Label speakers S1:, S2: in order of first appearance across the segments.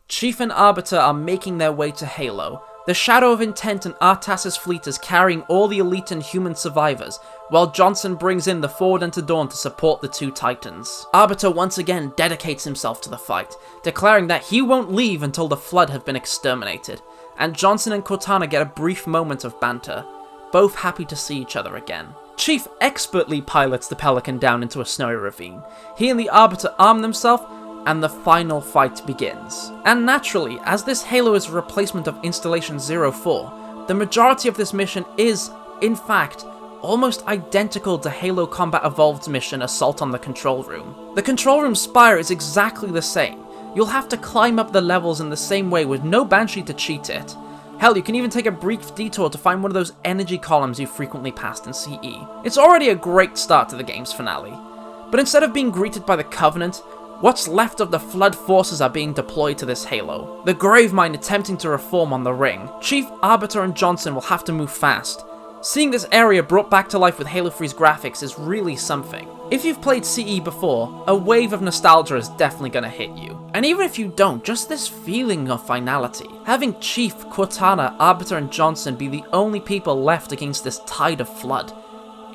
S1: Chief and Arbiter are making their way to Halo. The Shadow of Intent and Artas's fleet is carrying all the elite and human survivors, while Johnson brings in the Forward Unto Dawn to support the two Titans. Arbiter once again dedicates himself to the fight, declaring that he won't leave until the Flood have been exterminated, and Johnson and Cortana get a brief moment of banter, both happy to see each other again. Chief expertly pilots the Pelican down into a snowy ravine. He and the Arbiter arm themselves, and the final fight begins. And naturally, as this Halo is a replacement of Installation 04, the majority of this mission is, in fact, almost identical to Halo Combat Evolved's mission Assault on the Control Room. The Control Room spire is exactly the same. You'll have to climb up the levels in the same way with no Banshee to cheat it. Hell, you can even take a brief detour to find one of those energy columns you frequently passed in CE. It's already a great start to the game's finale. But instead of being greeted by the Covenant, what's left of the Flood forces are being deployed to this Halo. The Gravemind attempting to reform on the ring. Chief, Arbiter, and Johnson will have to move fast. Seeing this area brought back to life with Halo 3's graphics is really something. If you've played CE before, a wave of nostalgia is definitely gonna hit you. And even if you don't, just this feeling of finality. Having Chief, Cortana, Arbiter, and Johnson be the only people left against this tide of Flood,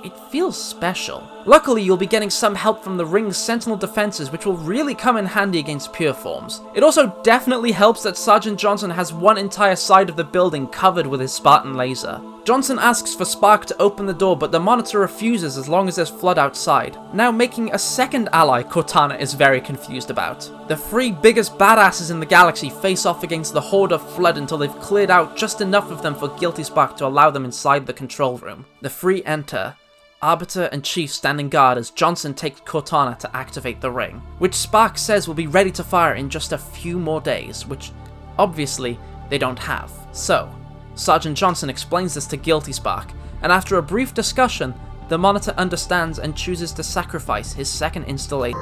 S1: it feels special. Luckily, you'll be getting some help from the ring's sentinel defenses, which will really come in handy against pure forms. It also definitely helps that Sergeant Johnson has one entire side of the building covered with his Spartan laser. Johnson asks for Spark to open the door, but the Monitor refuses as long as there's Flood outside, now making a second ally Cortana is very confused about. The three biggest badasses in the galaxy face off against the horde of Flood until they've cleared out just enough of them for Guilty Spark to allow them inside the control room. The three enter, Arbiter and Chief standing guard as Johnson takes Cortana to activate the ring, which Spark says will be ready to fire in just a few more days, which obviously they don't have. So, Sergeant Johnson explains this to Guilty Spark, and after a brief discussion, the Monitor understands and chooses to sacrifice his second installation.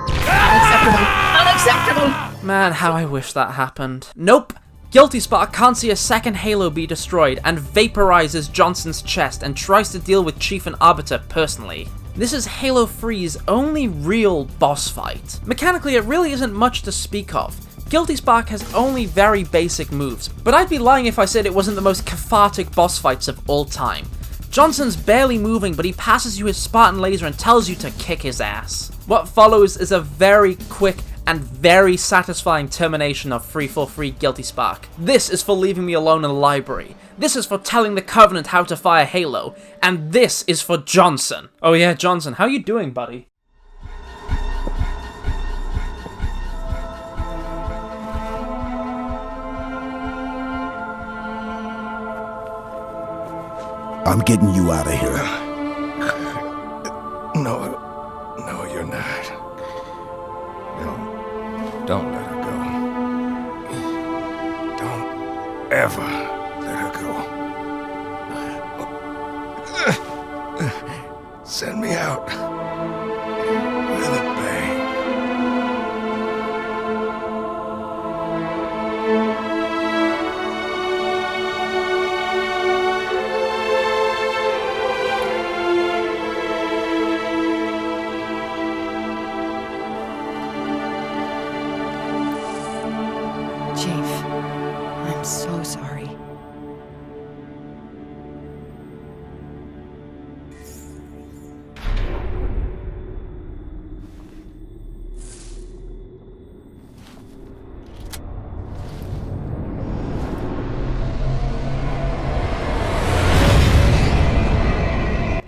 S2: Unacceptable!
S1: Man, how I wish that happened. Nope! Guilty Spark can't see a second Halo be destroyed and vaporizes Johnson's chest and tries to deal with Chief and Arbiter personally. This is Halo 3's only real boss fight. Mechanically, it really isn't much to speak of. Guilty Spark has only very basic moves, but I'd be lying if I said it wasn't the most cathartic boss fights of all time. Johnson's barely moving, but he passes you his Spartan laser and tells you to kick his ass. What follows is a very quick and very satisfying termination of 343 Guilty Spark. This is for leaving me alone in the library. This is for telling the Covenant how to fire Halo. And this is for Johnson. Oh yeah, Johnson, how you doing, buddy?
S3: I'm getting you out of here.
S4: No, you're not. Don't let her go. Don't ever let her go. Send me out with a bang.
S5: So sorry.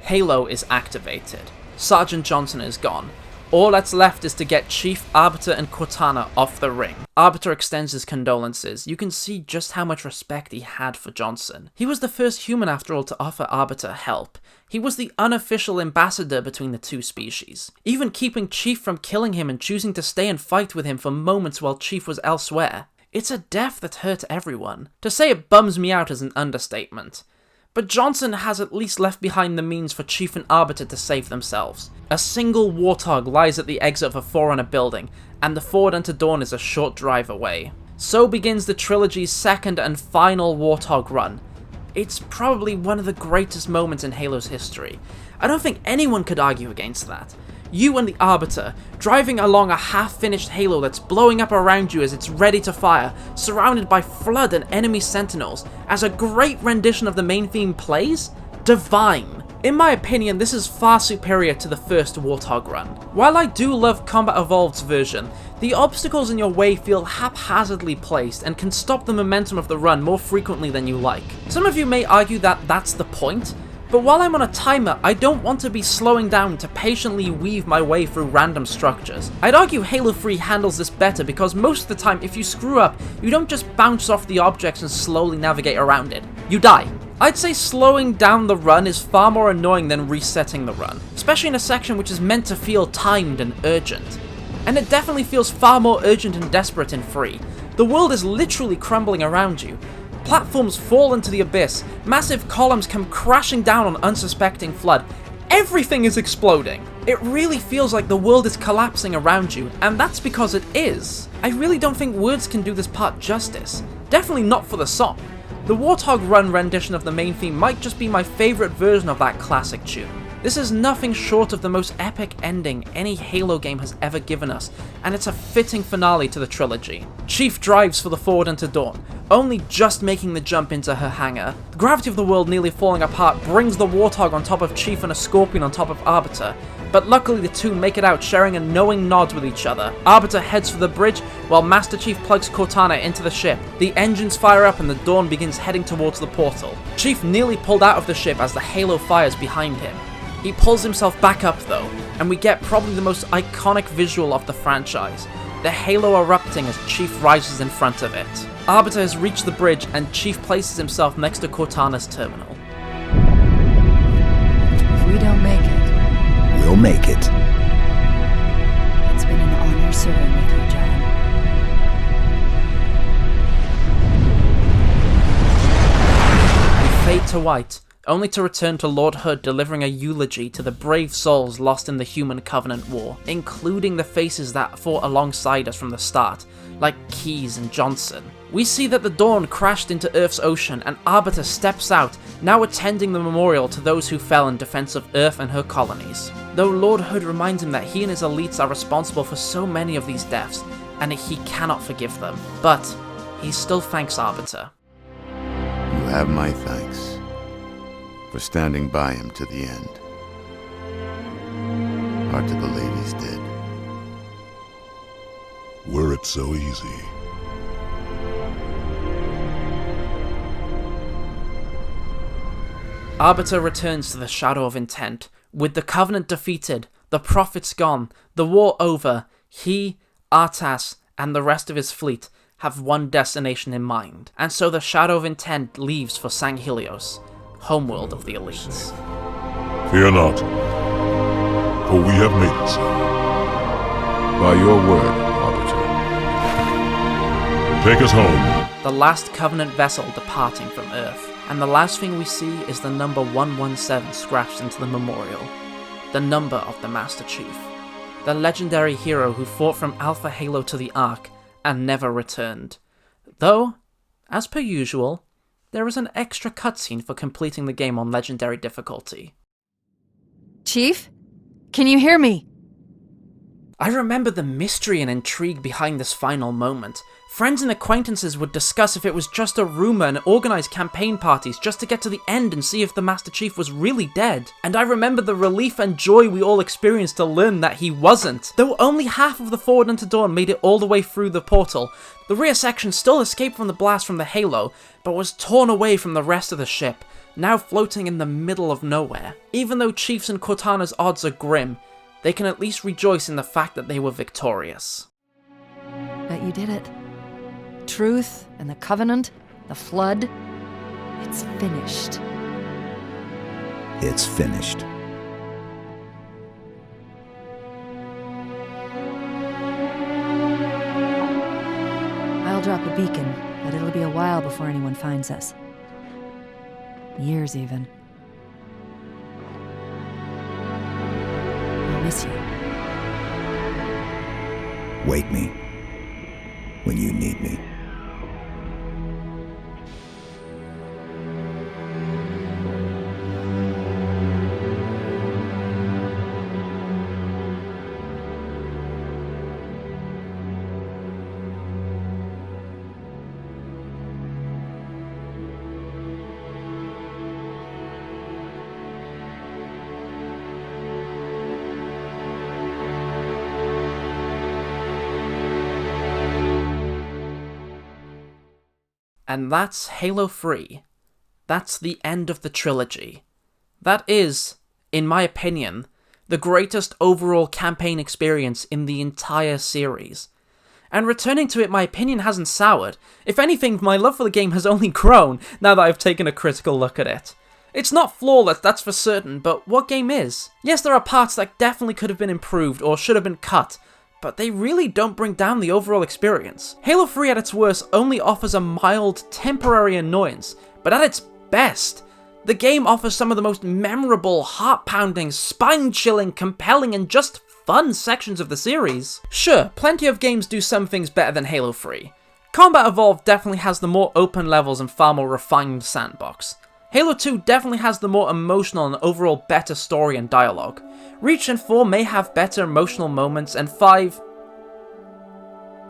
S1: Halo is activated. Sergeant Johnson is gone. All that's left is to get Chief, Arbiter, and Cortana off the ring. Arbiter extends his condolences. You can see just how much respect he had for Johnson. He was the first human, after all, to offer Arbiter help. He was the unofficial ambassador between the two species, even keeping Chief from killing him and choosing to stay and fight with him for moments while Chief was elsewhere. It's a death that hurt everyone. To say it bums me out is an understatement. But Johnson has at least left behind the means for Chief and Arbiter to save themselves. A single Warthog lies at the exit of a Forerunner building, and the Forward Unto Dawn is a short drive away. So begins the trilogy's second and final Warthog run. It's probably one of the greatest moments in Halo's history. I don't think anyone could argue against that. You and the Arbiter, driving along a half-finished Halo that's blowing up around you as it's ready to fire, surrounded by flood and enemy sentinels, as a great rendition of the main theme plays? Divine. In my opinion, this is far superior to the first Warthog run. While I do love Combat Evolved's version, the obstacles in your way feel haphazardly placed and can stop the momentum of the run more frequently than you like. Some of you may argue that that's the point, but while I'm on a timer, I don't want to be slowing down to patiently weave my way through random structures. I'd argue Halo 3 handles this better because most of the time, if you screw up, you don't just bounce off the objects and slowly navigate around it. You die. I'd say slowing down the run is far more annoying than resetting the run, especially in a section which is meant to feel timed and urgent. And it definitely feels far more urgent and desperate in 3. The world is literally crumbling around you. Platforms fall into the abyss, massive columns come crashing down on unsuspecting flood. Everything is exploding. It really feels like the world is collapsing around you, and that's because it is. I really don't think words can do this part justice. Definitely not for the song. The Warthog Run rendition of the main theme might just be my favourite version of that classic tune. This is nothing short of the most epic ending any Halo game has ever given us, and it's a fitting finale to the trilogy. Chief drives for the Forward into Dawn, only just making the jump into her hangar. The gravity of the world nearly falling apart brings the Warthog on top of Chief and a Scorpion on top of Arbiter, but luckily the two make it out sharing a knowing nod with each other. Arbiter heads for the bridge, while Master Chief plugs Cortana into the ship. The engines fire up and the Dawn begins heading towards the portal. Chief nearly pulled out of the ship as the Halo fires behind him. He pulls himself back up though, and we get probably the most iconic visual of the franchise, the Halo erupting as Chief rises in front of it. Arbiter has reached the bridge and Chief places himself next to Cortana's terminal.
S2: If we don't make it,
S3: We'll make it.
S2: it's been an honor serving with you, John.
S1: We fade to white, only to return to Lord Hood delivering a eulogy to the brave souls lost in the Human Covenant War, including the faces that fought alongside us from the start, like Keyes and Johnson. We see that the Dawn crashed into Earth's ocean and Arbiter steps out, now attending the memorial to those who fell in defense of Earth and her colonies. Though Lord Hood reminds him that he and his elites are responsible for so many of these deaths, and he cannot forgive them. But he still thanks Arbiter.
S5: You have my thanks for standing by him to the end. Hard to believe he's dead.
S3: Were it so easy.
S1: Arbiter returns to the Shadow of Intent. With the Covenant defeated, the Prophets gone, the war over, he, Artas, and the rest of his fleet have one destination in mind, and so the Shadow of Intent leaves for Sang Helios, homeworld of the elites.
S6: Fear not, for we have made it so.
S5: By your word, Arbiter.
S6: Take us home.
S1: The last Covenant vessel departing from Earth, and the last thing we see is the number 117 scratched into the memorial, the number of the Master Chief, the legendary hero who fought from Alpha Halo to the Ark and never returned. Though, as per usual, there is an extra cutscene for completing the game on Legendary difficulty.
S2: Chief? Can you hear me?
S1: I remember the mystery and intrigue behind this final moment. Friends and acquaintances would discuss if it was just a rumor and organize campaign parties just to get to the end and see if the Master Chief was really dead. And I remember the relief and joy we all experienced to learn that he wasn't. Though only half of the Forward into Dawn made it all the way through the portal, the rear section still escaped from the blast from the Halo, but was torn away from the rest of the ship, now floating in the middle of nowhere. Even though Chief's and Cortana's odds are grim, they can at least rejoice in the fact that they were victorious.
S2: But you did it. Truth and the Covenant, the Flood, it's finished.
S3: It's finished.
S2: I'll drop a beacon, but it'll be a while before anyone finds us. Years, even. I'll miss you.
S3: Wake me when you need me.
S1: And that's Halo 3. That's the end of the trilogy. That is, in my opinion, the greatest overall campaign experience in the entire series. And returning to it, my opinion hasn't soured. If anything, my love for the game has only grown now that I've taken a critical look at it. It's not flawless, that's for certain, but what game is? Yes, there are parts that definitely could have been improved or should have been cut, but they really don't bring down the overall experience. Halo 3 at its worst only offers a mild, temporary annoyance, but at its best, the game offers some of the most memorable, heart-pounding, spine-chilling, compelling, and just fun sections of the series. Sure, plenty of games do some things better than Halo 3. Combat Evolved definitely has the more open levels and far more refined sandbox. Halo 2 definitely has the more emotional and overall better story and dialogue. Reach and 4 may have better emotional moments, and 5...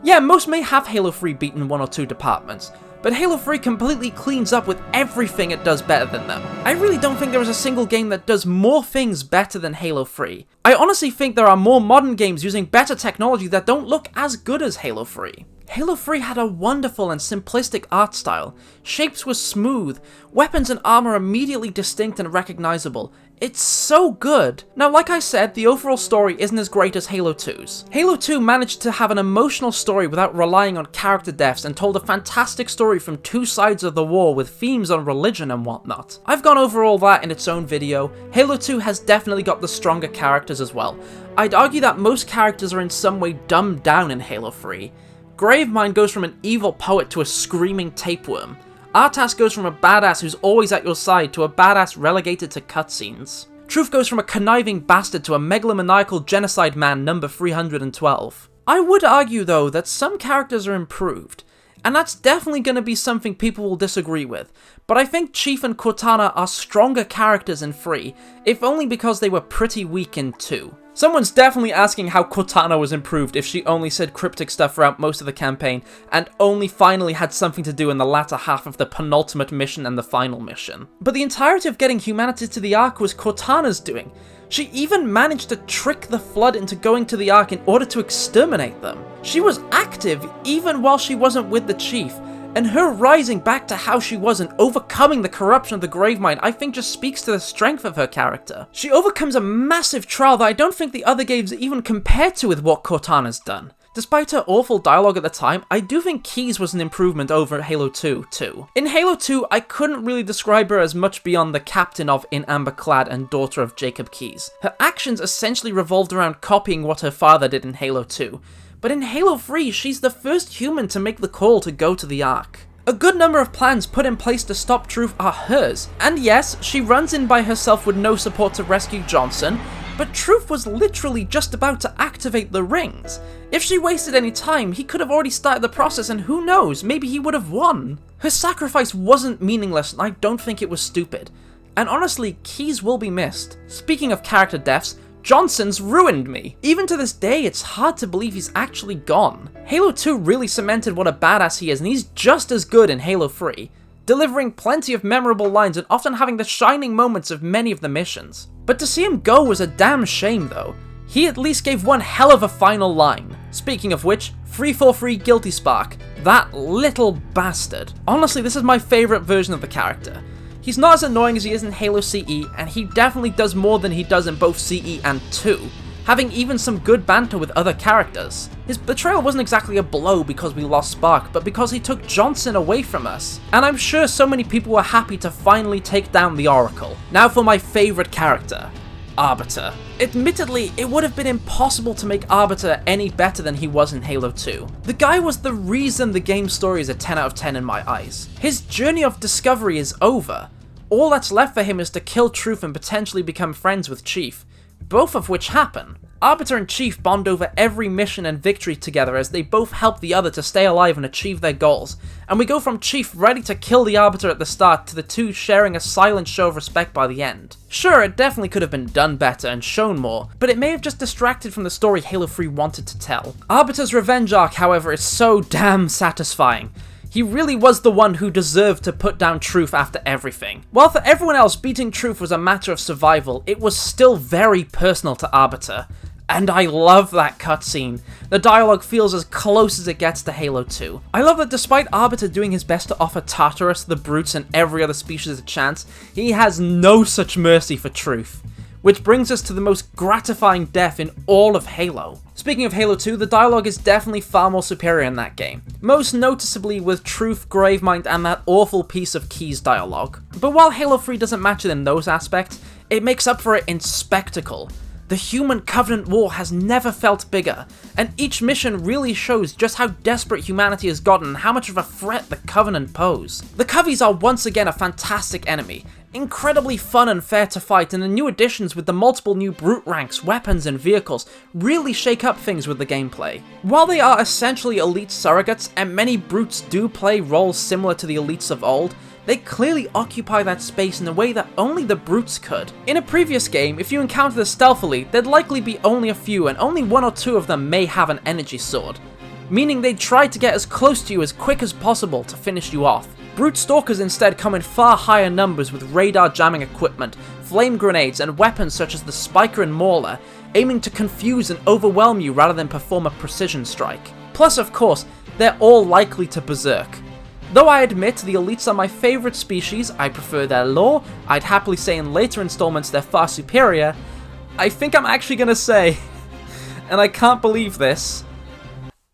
S1: yeah, most may have Halo 3 beat in one or two departments, but Halo 3 completely cleans up with everything it does better than them. I really don't think there is a single game that does more things better than Halo 3. I honestly think there are more modern games using better technology that don't look as good as Halo 3. Halo 3 had a wonderful and simplistic art style, shapes were smooth, weapons and armor immediately distinct and recognizable. It's so good! Now, like I said, the overall story isn't as great as Halo 2's. Halo 2 managed to have an emotional story without relying on character deaths and told a fantastic story from two sides of the war with themes on religion and whatnot. I've gone over all that in its own video. Halo 2 has definitely got the stronger characters as well. I'd argue that most characters are in some way dumbed down in Halo 3. Gravemind goes from an evil poet to a screaming tapeworm. Artas goes from a badass who's always at your side to a badass relegated to cutscenes. Truth goes from a conniving bastard to a megalomaniacal genocide man number 312. I would argue though that some characters are improved, and that's definitely going to be something people will disagree with, but I think Chief and Cortana are stronger characters in 3, if only because they were pretty weak in 2. Someone's definitely asking how Cortana was improved if she only said cryptic stuff throughout most of the campaign, and only finally had something to do in the latter half of the penultimate mission and the final mission. But the entirety of getting humanity to the Ark was Cortana's doing. She even managed to trick the Flood into going to the Ark in order to exterminate them. She was active even while she wasn't with the Chief, and her rising back to how she was and overcoming the corruption of the Gravemind I think just speaks to the strength of her character. She overcomes a massive trial that I don't think the other games even compare to with what Cortana's done. Despite her awful dialogue at the time, I do think Keyes was an improvement over Halo 2 too. In Halo 2, I couldn't really describe her as much beyond the captain of In Amber Clad and daughter of Jacob Keyes. Her actions essentially revolved around copying what her father did in Halo 2. But in Halo 3, she's the first human to make the call to go to the Ark. A good number of plans put in place to stop Truth are hers, and yes, she runs in by herself with no support to rescue Johnson, but Truth was literally just about to activate the rings. If she wasted any time, he could have already started the process and who knows, maybe he would have won. Her sacrifice wasn't meaningless and I don't think it was stupid. And honestly, Keyes will be missed. Speaking of character deaths, Johnson's ruined me. Even to this day, it's hard to believe he's actually gone. Halo 2 really cemented what a badass he is, and he's just as good in Halo 3, delivering plenty of memorable lines and often having the shining moments of many of the missions. But to see him go was a damn shame though. He at least gave one hell of a final line. Speaking of which, 343 Guilty Spark, that little bastard. Honestly, this is my favourite version of the character. He's not as annoying as he is in Halo CE, and he definitely does more than he does in both CE and 2, having even some good banter with other characters. His betrayal wasn't exactly a blow because we lost Spark, but because he took Johnson away from us. And I'm sure so many people were happy to finally take down the Oracle. Now for my favourite character, Arbiter. Admittedly, it would have been impossible to make Arbiter any better than he was in Halo 2. The guy was the reason the game's story is a 10 out of 10 in my eyes. His journey of discovery is over. All that's left for him is to kill Truth and potentially become friends with Chief, both of which happen. Arbiter and Chief bond over every mission and victory together as they both help the other to stay alive and achieve their goals, and we go from Chief ready to kill the Arbiter at the start to the two sharing a silent show of respect by the end. Sure, it definitely could have been done better and shown more, but it may have just distracted from the story Halo 3 wanted to tell. Arbiter's revenge arc, however, is so damn satisfying. He really was the one who deserved to put down Truth after everything. While for everyone else beating Truth was a matter of survival, it was still very personal to Arbiter. And I love that cutscene. The dialogue feels as close as it gets to Halo 2. I love that despite Arbiter doing his best to offer Tartarus, the brutes, and every other species a chance, he has no such mercy for Truth. Which brings us to the most gratifying death in all of Halo. Speaking of Halo 2, the dialogue is definitely far more superior in that game. Most noticeably with Truth, Gravemind, and that awful piece of Key's dialogue. But while Halo 3 doesn't match it in those aspects, it makes up for it in spectacle. The Human Covenant War has never felt bigger, and each mission really shows just how desperate humanity has gotten and how much of a threat the Covenant pose. The Covies are once again a fantastic enemy, incredibly fun and fair to fight, and the new additions with the multiple new brute ranks, weapons, and vehicles really shake up things with the gameplay. While they are essentially elite surrogates, and many brutes do play roles similar to the elites of old, they clearly occupy that space in a way that only the brutes could. In a previous game, if you encounter the stealth elite, there'd likely be only a few, and only one or two of them may have an energy sword, meaning they'd try to get as close to you as quick as possible to finish you off. Brute Stalkers instead come in far higher numbers with radar jamming equipment, flame grenades, and weapons such as the Spiker and Mauler, aiming to confuse and overwhelm you rather than perform a precision strike. Plus, of course, they're all likely to berserk. Though I admit the elites are my favourite species, I prefer their lore, I'd happily say in later installments they're far superior, I think I'm actually gonna say, and I can't believe this,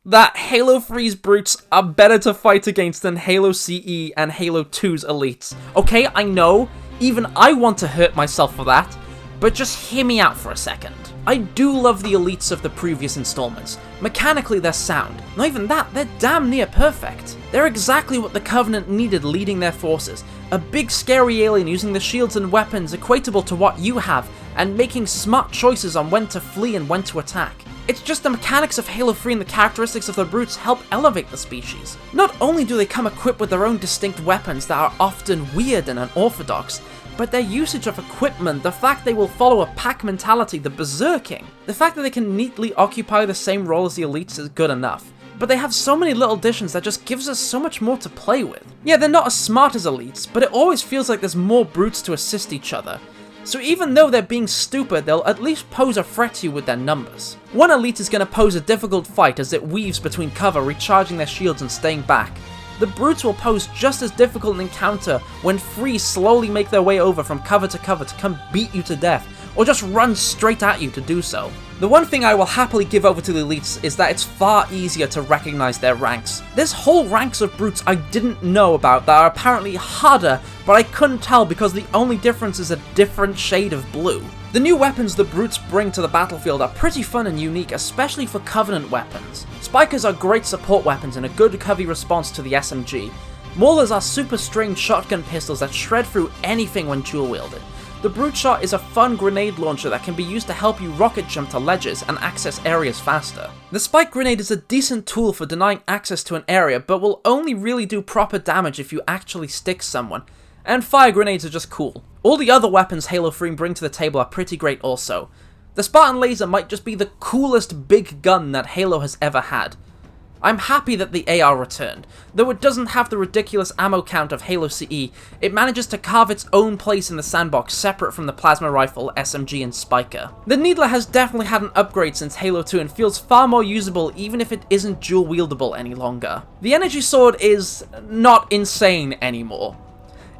S1: that Halo 3's brutes are better to fight against than Halo CE and Halo 2's elites. Okay, I know, even I want to hurt myself for that, but just hear me out for a second. I do love the elites of the previous installments. Mechanically they're sound. Not even that, they're damn near perfect. They're exactly what the Covenant needed leading their forces. A big scary alien using the shields and weapons equatable to what you have, and making smart choices on when to flee and when to attack. It's just the mechanics of Halo 3 and the characteristics of the brutes help elevate the species. Not only do they come equipped with their own distinct weapons that are often weird and unorthodox, but their usage of equipment, the fact they will follow a pack mentality, the berserking, the fact that they can neatly occupy the same role as the elites is good enough. But they have so many little additions that just gives us so much more to play with. Yeah, they're not as smart as elites, but it always feels like there's more brutes to assist each other. So even though they're being stupid, they'll at least pose a threat to you with their numbers. One elite is going to pose a difficult fight as it weaves between cover, recharging their shields and staying back. The brutes will pose just as difficult an encounter when three slowly make their way over from cover to come beat you to death, or just run straight at you to do so. The one thing I will happily give over to the elites is that it's far easier to recognize their ranks. There's whole ranks of brutes I didn't know about that are apparently harder, but I couldn't tell because the only difference is a different shade of blue. The new weapons the brutes bring to the battlefield are pretty fun and unique, especially for Covenant weapons. Spikers are great support weapons and a good covey response to the SMG. Maulers are super strange shotgun pistols that shred through anything when dual wielded. The Brute Shot is a fun grenade launcher that can be used to help you rocket jump to ledges and access areas faster. The Spike Grenade is a decent tool for denying access to an area, but will only really do proper damage if you actually stick someone. And fire grenades are just cool. All the other weapons Halo 3 bring to the table are pretty great also. The Spartan Laser might just be the coolest big gun that Halo has ever had. I'm happy that the AR returned. Though it doesn't have the ridiculous ammo count of Halo CE, it manages to carve its own place in the sandbox separate from the Plasma Rifle, SMG, and Spiker. The Needler has definitely had an upgrade since Halo 2 and feels far more usable even if it isn't dual wieldable any longer. The Energy Sword is not insane anymore.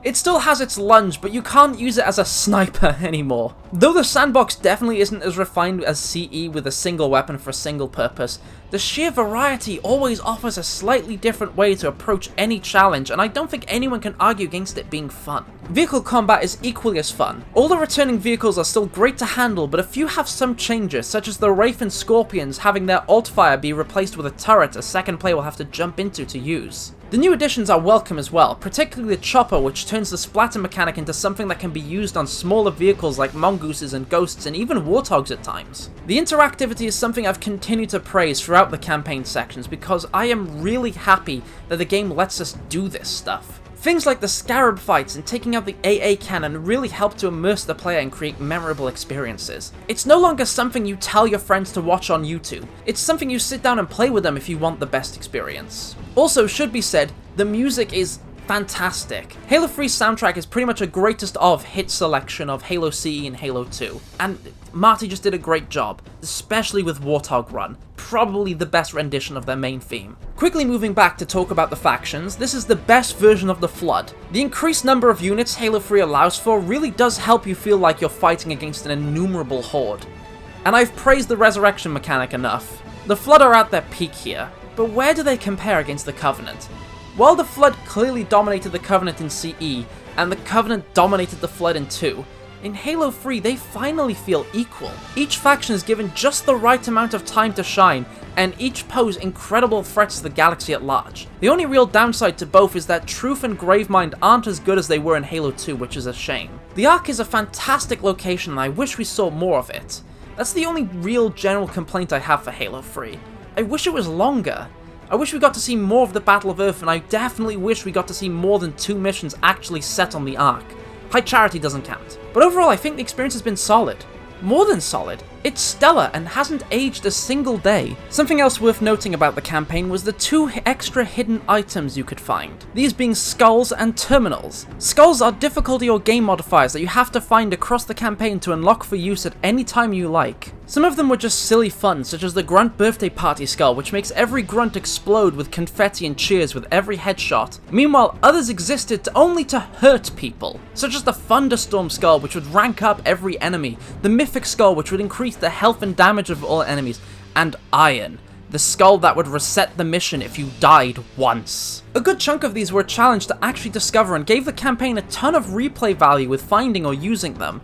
S1: It still has its lunge, but you can't use it as a sniper anymore. Though the sandbox definitely isn't as refined as CE with a single weapon for a single purpose, the sheer variety always offers a slightly different way to approach any challenge, and I don't think anyone can argue against it being fun. Vehicle combat is equally as fun. All the returning vehicles are still great to handle, but a few have some changes, such as the Wraith and Scorpions having their alt fire be replaced with a turret a second player will have to jump into to use. The new additions are welcome as well, particularly the Chopper, which turns the splatter mechanic into something that can be used on smaller vehicles like mongooses and ghosts and even warthogs at times. The interactivity is something I've continued to praise throughout the campaign sections because I am really happy that the game lets us do this stuff. Things like the Scarab fights and taking out the AA cannon really help to immerse the player and create memorable experiences. It's no longer something you tell your friends to watch on YouTube, it's something you sit down and play with them if you want the best experience. Also, should be said, the music is fantastic. Halo 3's soundtrack is pretty much a greatest of hit selection of Halo CE and Halo 2, and Marty just did a great job, especially with Warthog Run, probably the best rendition of their main theme. Quickly moving back to talk about the factions, this is the best version of the Flood. The increased number of units Halo 3 allows for really does help you feel like you're fighting against an innumerable horde. And I've praised the resurrection mechanic enough. The Flood are at their peak here, but where do they compare against the Covenant? While the Flood clearly dominated the Covenant in CE, and the Covenant dominated the Flood in 2, in Halo 3 they finally feel equal. Each faction is given just the right amount of time to shine, and each pose incredible threats to the galaxy at large. The only real downside to both is that Truth and Gravemind aren't as good as they were in Halo 2, which is a shame. The Ark is a fantastic location and I wish we saw more of it. That's the only real general complaint I have for Halo 3. I wish it was longer. I wish we got to see more of the Battle of Earth, and I definitely wish we got to see more than 2 missions actually set on the Ark. High Charity doesn't count. But overall, I think the experience has been solid. More than solid. It's stellar and hasn't aged a single day. Something else worth noting about the campaign was the 2 extra hidden items you could find. These being skulls and terminals. Skulls are difficulty or game modifiers that you have to find across the campaign to unlock for use at any time you like. Some of them were just silly fun, such as the Grunt Birthday Party skull, which makes every grunt explode with confetti and cheers with every headshot. Meanwhile, others existed only to hurt people, such as the Thunderstorm skull, which would rank up every enemy, the Mythic skull, which would increase the health and damage of all enemies, and Iron, the skull that would reset the mission if you died once. A good chunk of these were a challenge to actually discover and gave the campaign a ton of replay value with finding or using them.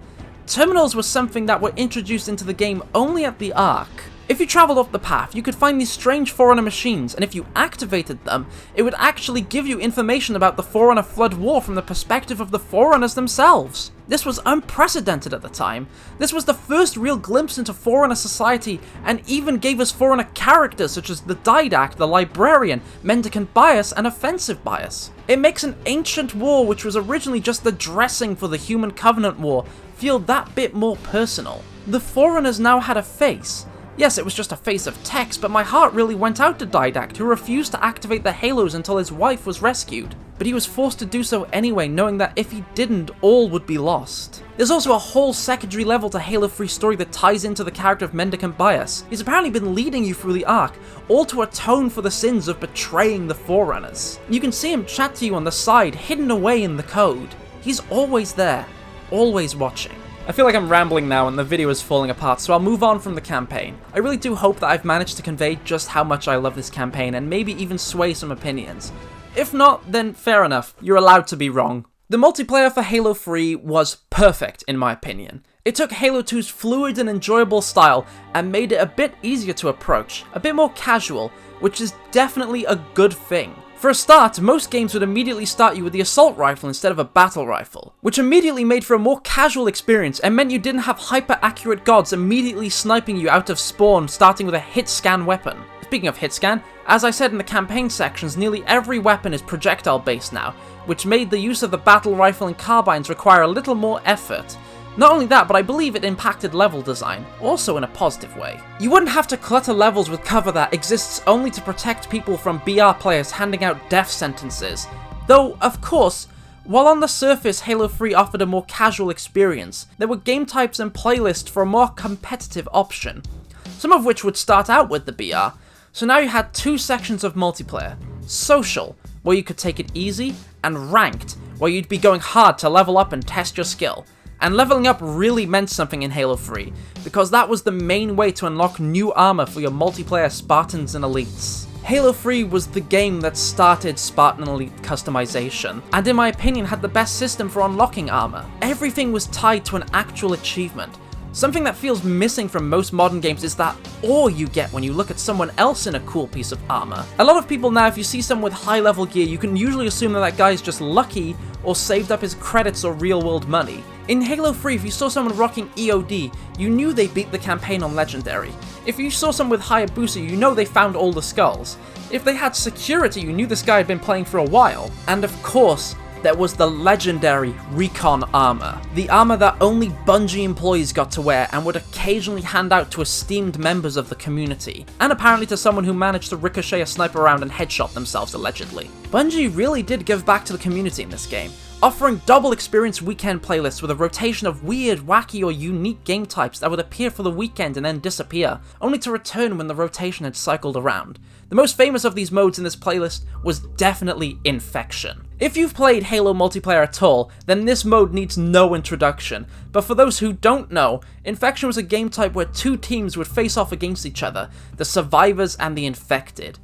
S1: Terminals was something that were introduced into the game only at the Ark. If you travelled off the path, you could find these strange Forerunner machines, and if you activated them, it would actually give you information about the Forerunner Flood War from the perspective of the Forerunners themselves. This was unprecedented at the time. This was the first real glimpse into Forerunner society, and even gave us Forerunner characters such as the Didact, the Librarian, Mendicant Bias, and Offensive Bias. It makes an ancient war, which was originally just the dressing for the Human Covenant War, feel that bit more personal. The Forerunners now had a face. Yes, it was just a face of text, but my heart really went out to Didact, who refused to activate the halos until his wife was rescued. But he was forced to do so anyway, knowing that if he didn't, all would be lost. There's also a whole secondary level to Halo 3 story that ties into the character of Mendicant Bias. He's apparently been leading you through the Ark, all to atone for the sins of betraying the Forerunners. You can see him chat to you on the side, hidden away in the code. He's always there, always watching. I feel like I'm rambling now and the video is falling apart, so I'll move on from the campaign. I really do hope that I've managed to convey just how much I love this campaign and maybe even sway some opinions. If not, then fair enough, you're allowed to be wrong. The multiplayer for Halo 3 was perfect in my opinion. It took Halo 2's fluid and enjoyable style and made it a bit easier to approach, a bit more casual, which is definitely a good thing. For a start, most games would immediately start you with the assault rifle instead of a battle rifle, which immediately made for a more casual experience and meant you didn't have hyper-accurate gods immediately sniping you out of spawn starting with a hit-scan weapon. Speaking of hit-scan, as I said in the campaign sections, nearly every weapon is projectile-based now, which made the use of the battle rifle and carbines require a little more effort. Not only that, but I believe it impacted level design, also in a positive way. You wouldn't have to clutter levels with cover that exists only to protect people from BR players handing out death sentences. Though, of course, while on the surface Halo 3 offered a more casual experience, there were game types and playlists for a more competitive option, some of which would start out with the BR. So now you had 2 sections of multiplayer: social, where you could take it easy, and ranked, where you'd be going hard to level up and test your skill. And leveling up really meant something in Halo 3, because that was the main way to unlock new armor for your multiplayer Spartans and Elites. Halo 3 was the game that started Spartan and Elite customization, and in my opinion had the best system for unlocking armor. Everything was tied to an actual achievement. Something that feels missing from most modern games is that awe you get when you look at someone else in a cool piece of armor. A lot of people now, if you see someone with high level gear, you can usually assume that guy is just lucky or saved up his credits or real world money. In Halo 3, if you saw someone rocking EOD, you knew they beat the campaign on Legendary. If you saw someone with Hayabusa, you know they found all the skulls. If they had security, you knew this guy had been playing for a while. And of course, there was the legendary Recon armor. The armor that only Bungie employees got to wear and would occasionally hand out to esteemed members of the community. And apparently to someone who managed to ricochet a sniper round and headshot themselves allegedly. Bungie really did give back to the community in this game. offering double experience weekend playlists with a rotation of weird, wacky, or unique game types that would appear for the weekend and then disappear, only to return when the rotation had cycled around. The most famous of these modes in this playlist was definitely Infection. If you've played Halo multiplayer at all, then this mode needs no introduction, but for those who don't know, Infection was a game type where two teams would face off against each other, the Survivors and the Infected.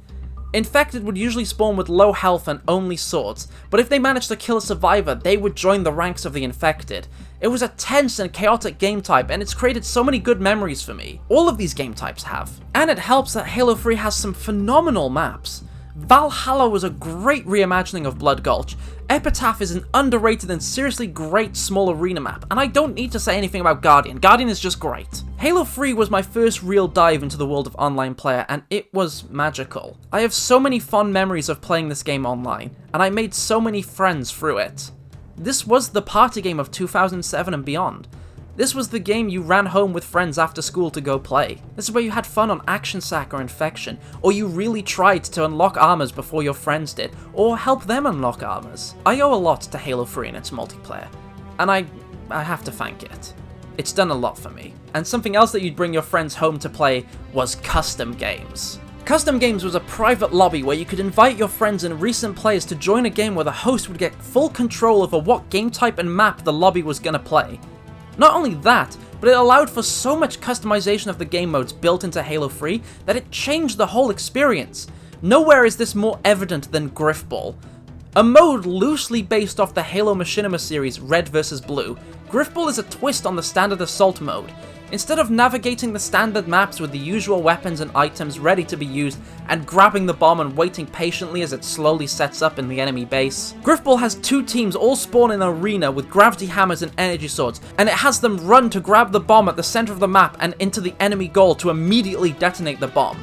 S1: Infected would usually spawn with low health and only swords, but if they managed to kill a survivor, they would join the ranks of the Infected. It was a tense and chaotic game type, and it's created so many good memories for me. All of these game types have. And it helps that Halo 3 has some phenomenal maps. Valhalla was a great reimagining of Blood Gulch. Epitaph is an underrated and seriously great small arena map, and I don't need to say anything about Guardian. Guardian is just great. Halo 3 was my first real dive into the world of online player, and it was magical. I have so many fond memories of playing this game online, and I made so many friends through it. This was the party game of 2007 and beyond. This was the game you ran home with friends after school to go play. This is where you had fun on Action Sack or Infection, or you really tried to unlock armors before your friends did, or help them unlock armors. I owe a lot to Halo 3 and its multiplayer, and I have to thank it. It's done a lot for me. And something else that you'd bring your friends home to play was custom games. Custom games was a private lobby where you could invite your friends and recent players to join a game where the host would get full control over what game type and map the lobby was gonna play. Not only that, but it allowed for so much customization of the game modes built into Halo 3 that it changed the whole experience. Nowhere is this more evident than Griffball. A mode loosely based off the Halo Machinima series Red vs. Blue, Griffball is a twist on the standard assault mode. Instead of navigating the standard maps with the usual weapons and items ready to be used and grabbing the bomb and waiting patiently as it slowly sets up in the enemy base, Griffball has two teams all spawn in an arena with gravity hammers and energy swords, and it has them run to grab the bomb at the center of the map and into the enemy goal to immediately detonate the bomb.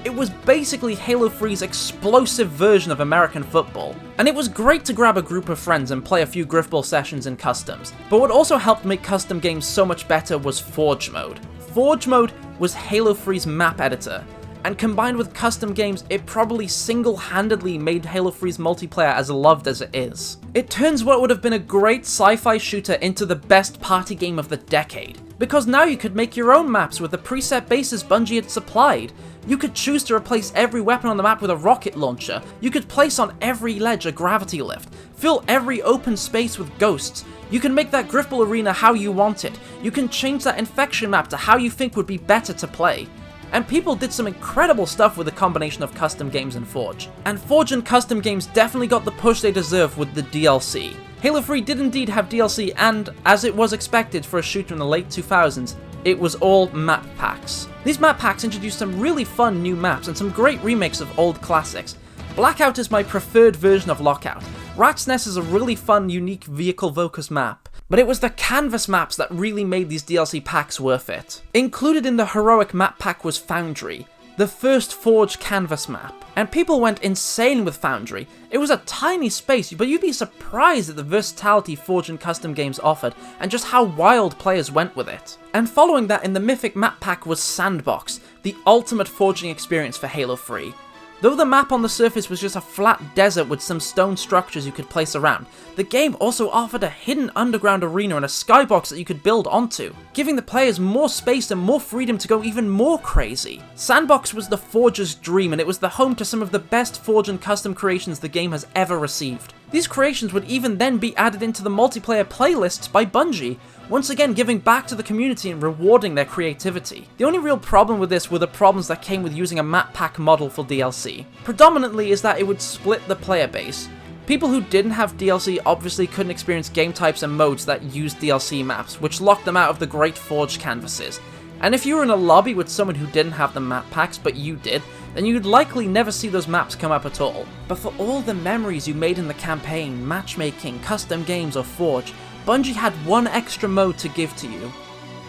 S1: It was basically Halo 3's explosive version of American football. And it was great to grab a group of friends and play a few Griffball sessions in customs. But what also helped make custom games so much better was Forge Mode. Forge Mode was Halo 3's map editor, and combined with custom games, it probably single-handedly made Halo 3's multiplayer as loved as it is. It turns what would have been a great sci-fi shooter into the best party game of the decade. Because now you could make your own maps with the preset bases Bungie had supplied. You could choose to replace every weapon on the map with a rocket launcher. You could place on every ledge a gravity lift. Fill every open space with ghosts. You can make that Griffball arena how you want it. You can change that Infection map to how you think would be better to play. And people did some incredible stuff with the combination of custom games and Forge. And Forge and custom games definitely got the push they deserve with the DLC. Halo 3 did indeed have DLC, and as it was expected for a shooter in the late 2000s, it was all map packs. These map packs introduced some really fun new maps and some great remakes of old classics. Blackout is my preferred version of Lockout. Rat's Nest is a really fun, unique vehicle-focused map, but it was the canvas maps that really made these DLC packs worth it. Included in the Heroic map pack was Foundry, the first Forge canvas map. And people went insane with Foundry. It was a tiny space, but you'd be surprised at the versatility Forge and custom games offered, and just how wild players went with it. And following that in the Mythic map pack was Sandbox, the ultimate forging experience for Halo 3. Though the map on the surface was just a flat desert with some stone structures you could place around, the game also offered a hidden underground arena and a skybox that you could build onto, giving the players more space and more freedom to go even more crazy. Sandbox was the Forger's dream, and it was the home to some of the best Forge and custom creations the game has ever received. These creations would even then be added into the multiplayer playlists by Bungie, once again giving back to the community and rewarding their creativity. The only real problem with this were the problems that came with using a map pack model for DLC. Predominantly is that it would split the player base. People who didn't have DLC obviously couldn't experience game types and modes that used DLC maps, which locked them out of the great Forge canvases. And if you were in a lobby with someone who didn't have the map packs but you did, then you'd likely never see those maps come up at all. But for all the memories you made in the campaign, matchmaking, custom games or Forge, Bungie had one extra mode to give to you.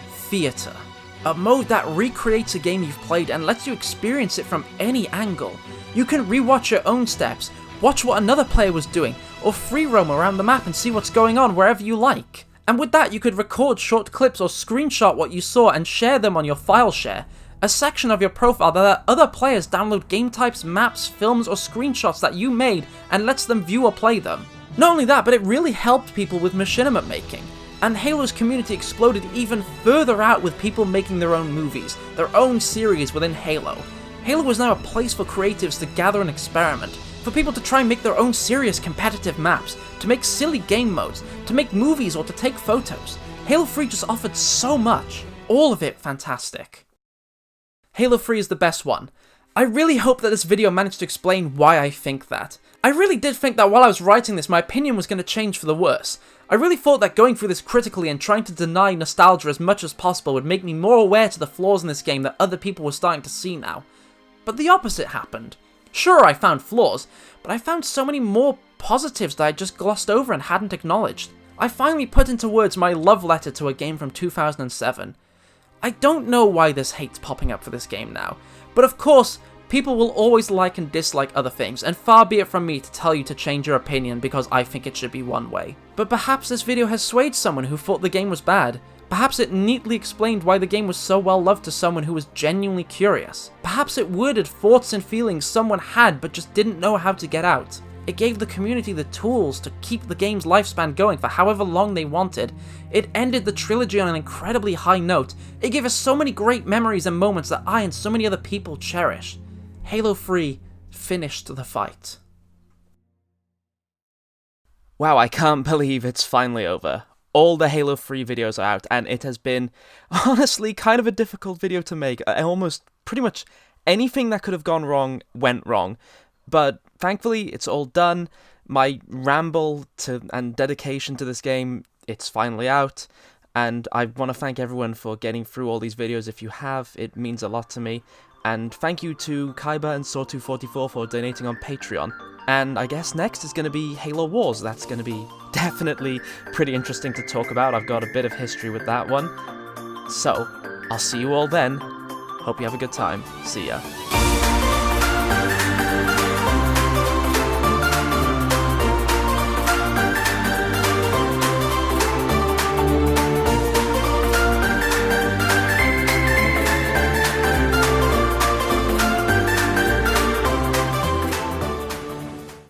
S1: Theater. A mode that recreates a game you've played and lets you experience it from any angle. You can rewatch your own steps, watch what another player was doing, or free roam around the map and see what's going on wherever you like. And with that, you could record short clips or screenshot what you saw and share them on your file share, a section of your profile that let other players download game types, maps, films, or screenshots that you made and lets them view or play them. Not only that, but it really helped people with machinima making. And Halo's community exploded even further out with people making their own movies, their own series within Halo. Halo was now a place for creatives to gather and experiment, for people to try and make their own serious competitive maps, to make silly game modes, to make movies or to take photos. Halo 3 just offered so much. All of it fantastic. Halo 3 is the best one. I really hope that this video managed to explain why I think that. I really did think that while I was writing this, my opinion was going to change for the worse. I really thought that going through this critically and trying to deny nostalgia as much as possible would make me more aware to the flaws in this game that other people were starting to see now. But the opposite happened. Sure, I found flaws, but I found so many more positives that I just glossed over and hadn't acknowledged. I finally put into words my love letter to a game from 2007. I don't know why this hate's popping up for this game now, but of course, people will always like and dislike other things, and far be it from me to tell you to change your opinion because I think it should be one way. But perhaps this video has swayed someone who thought the game was bad. Perhaps it neatly explained why the game was so well loved to someone who was genuinely curious. Perhaps it worded thoughts and feelings someone had but just didn't know how to get out. It gave the community the tools to keep the game's lifespan going for however long they wanted. It ended the trilogy on an incredibly high note. It gave us so many great memories and moments that I and so many other people cherish. Halo 3 finished the fight. Wow, I can't believe it's finally over. All the Halo 3 videos are out, and it has been, honestly, kind of a difficult video to make. Pretty much anything that could have gone wrong went wrong. But thankfully, it's all done. My ramble and dedication to this game, it's finally out. And I want to thank everyone for getting through all these videos. If you have, it means a lot to me. And thank you to Kyba and Saw244 for donating on Patreon. And I guess next is going to be Halo Wars. That's going to be definitely pretty interesting to talk about. I've got a bit of history with that one. So, I'll see you all then. Hope you have a good time. See ya.